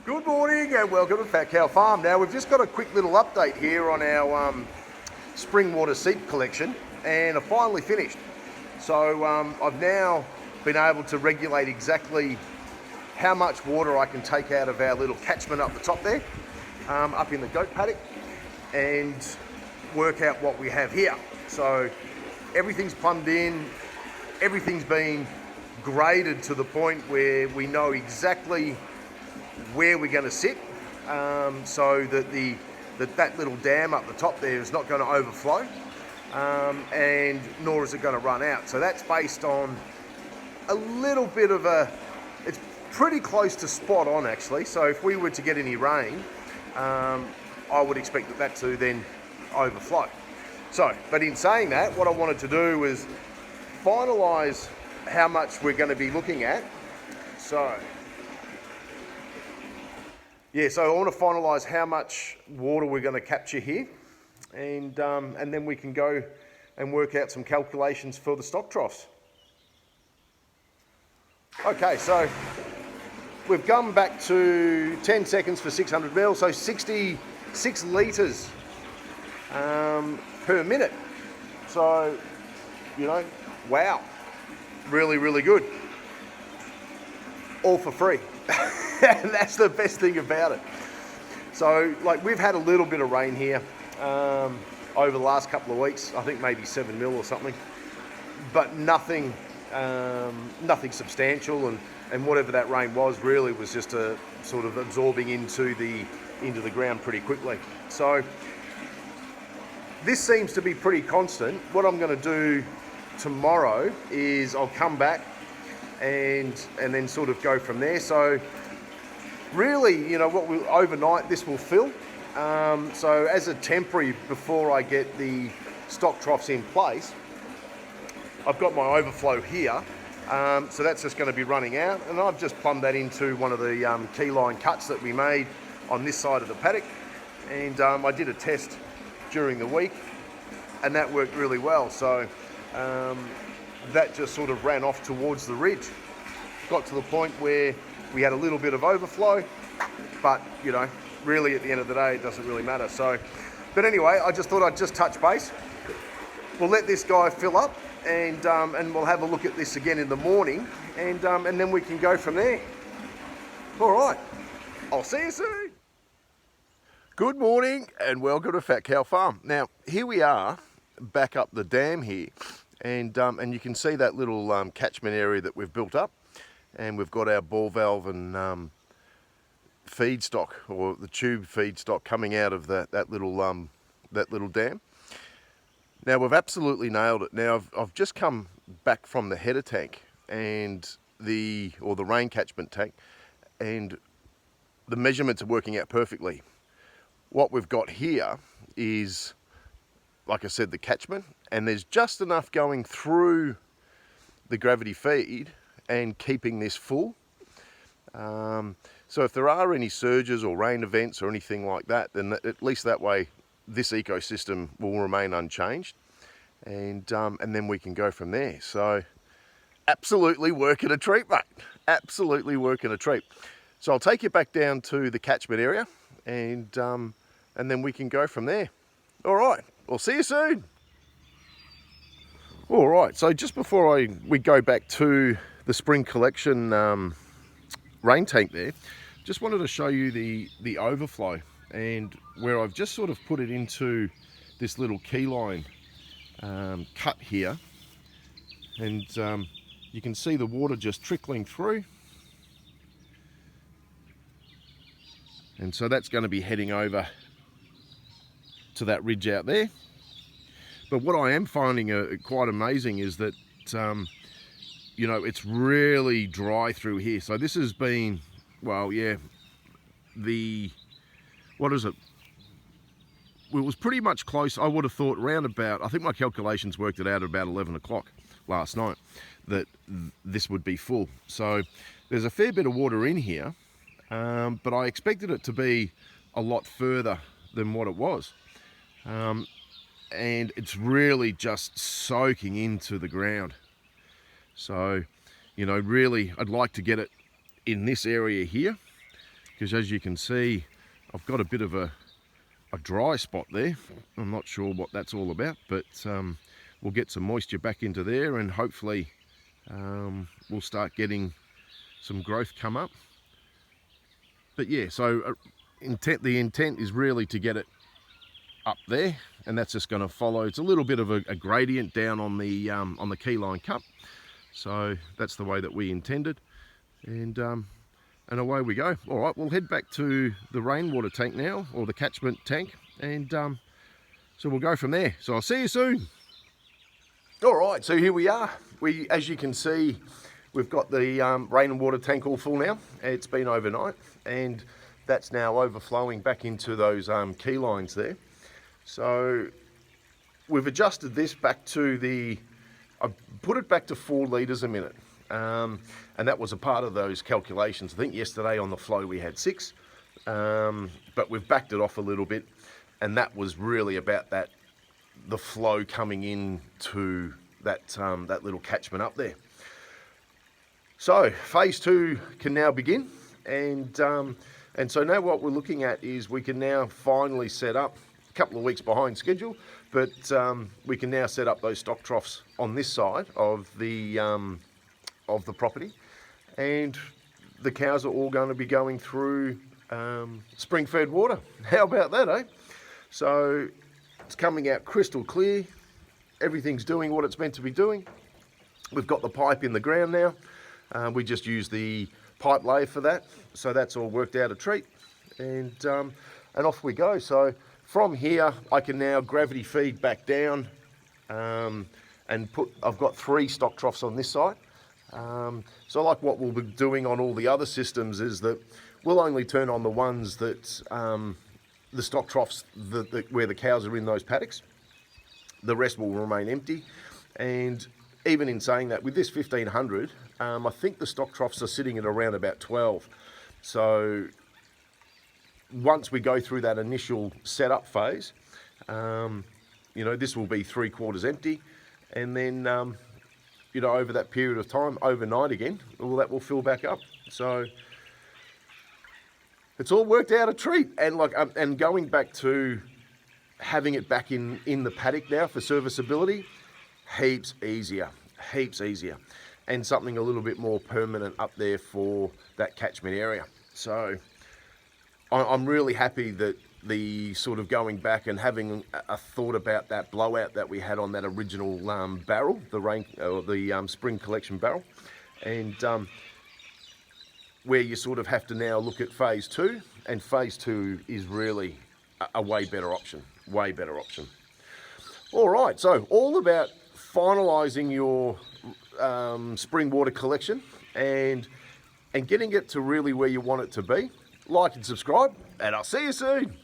Good morning and welcome to Fat Cow Farm. Now we've just got a quick little update here on our spring water seep collection, and I've finally finished. So I've now been able to regulate exactly how much water I can take out of our little catchment up the top there, up in the goat paddock, and work out what we have here. So everything's plumbed in, everything's been graded to the point where we know exactly where we're going to sit, so that that little dam up the top there is not going to overflow, and nor is it going to run out. So that's based on a little bit of it's pretty close to spot on actually. So if we were to get any rain, I would expect that to then overflow. So, but in saying that, what I wanted to do was finalise how much we're going to be looking at. So I want to finalise how much water we're going to capture here, and then we can go and work out some calculations for the stock troughs. Okay, so we've gone back to 10 seconds for 600 mil, so 66 litres per minute. So, wow, really, really good. All for free. And that's the best thing about it. So, we've had a little bit of rain here over the last couple of weeks. I think maybe 7 mil or something, but nothing substantial. And whatever that rain was really was just a sort of absorbing into the ground pretty quickly. So this seems to be pretty constant. What I'm going to do tomorrow is I'll come back and then sort of go from there. So really, overnight this will fill. So as a temporary, before I get the stock troughs in place, I've got my overflow here. So that's just going to be running out, and I've just plumbed that into one of the key line cuts that we made on this side of the paddock. And I did a test during the week, and that worked really well. So that just sort of ran off towards the ridge. Got to the point where we had a little bit of overflow, but really at the end of the day, it doesn't really matter. So, but anyway, I just thought I'd just touch base. We'll let this guy fill up, and we'll have a look at this again in the morning, and then we can go from there. All right, I'll see you soon. Good morning and welcome to Fat Cow Farm. Now here we are back up the dam here, and you can see that little catchment area that we've built up, and we've got our ball valve and feedstock, or the tube feedstock, coming out of that little dam. Now we've absolutely nailed it. Now I've just come back from the header tank and the rain catchment tank, and the measurements are working out perfectly. What we've got here is, like I said, the catchment, and there's just enough going through the gravity feed and keeping this full. So if there are any surges or rain events or anything like that, then at least that way this ecosystem will remain unchanged, and then we can go from there. So absolutely working a treat, mate. Absolutely working a treat. So I'll take you back down to the catchment area, and then we can go from there. All right, we'll see you soon. All right, so just before we go back to the spring collection rain tank there, just wanted to show you the overflow, and where I've just sort of put it into this little key line cut here, and you can see the water just trickling through, and so that's going to be heading over to that ridge out there. But what I am finding quite amazing is that it's really dry through here. So this has been, what is it? Well, it was pretty much close. I would have thought round about, I think my calculations worked it out at about 11 o'clock last night, that this would be full. So there's a fair bit of water in here, but I expected it to be a lot further than what it was. And it's really just soaking into the ground. So, really, I'd like to get it in this area here, because as you can see, I've got a bit of a dry spot there. I'm not sure what that's all about, but we'll get some moisture back into there, and hopefully we'll start getting some growth come up. But yeah, so the intent is really to get it up there, and that's just going to follow. It's a little bit of a gradient down on the keyline cup, so that's the way that we intended, and away we go. All right, we'll head back to the rainwater tank now, or the catchment tank, and so we'll go from there. So I'll see you soon. All right, so here we are. As you can see, we've got the rain and water tank all full now. It's been overnight, and that's now overflowing back into those key lines there. So we've adjusted this back to I put it back to 4 litres a minute. And that was a part of those calculations. I think yesterday on the flow we had 6, but we've backed it off a little bit, and that was really about the flow coming in to that little catchment up there. So phase 2 can now begin, and so now what we're looking at is we can now finally set up, a couple of weeks behind schedule, but we can now set up those stock troughs on this side of the property, and the cows are all going to be going through spring-fed water. How about that, eh? So it's coming out crystal clear. Everything's doing what it's meant to be doing. We've got the pipe in the ground now. We just use the pipe lay for that, so that's all worked out a treat, and off we go. So from here, I can now gravity feed back down, and I've got 3 stock troughs on this side. So like what we'll be doing on all the other systems is that we'll only turn on the ones that, the stock troughs where the cows are in those paddocks. The rest will remain empty. And even in saying that, with this 1500, I think the stock troughs are sitting at around about 12. So once we go through that initial setup phase, this will be 3/4 empty, and then over that period of time, overnight again, all that will fill back up. So it's all worked out a treat. And and going back to having it back in the paddock now for serviceability, heaps easier, and something a little bit more permanent up there for that catchment area. So I'm really happy that the sort of going back and having a thought about that blowout that we had on that original barrel, the spring collection barrel, and where you sort of have to now look at phase 2, and phase 2 is really a way better option. All right, so all about finalising your spring water collection and getting it to really where you want it to be. Like and subscribe, and I'll see you soon.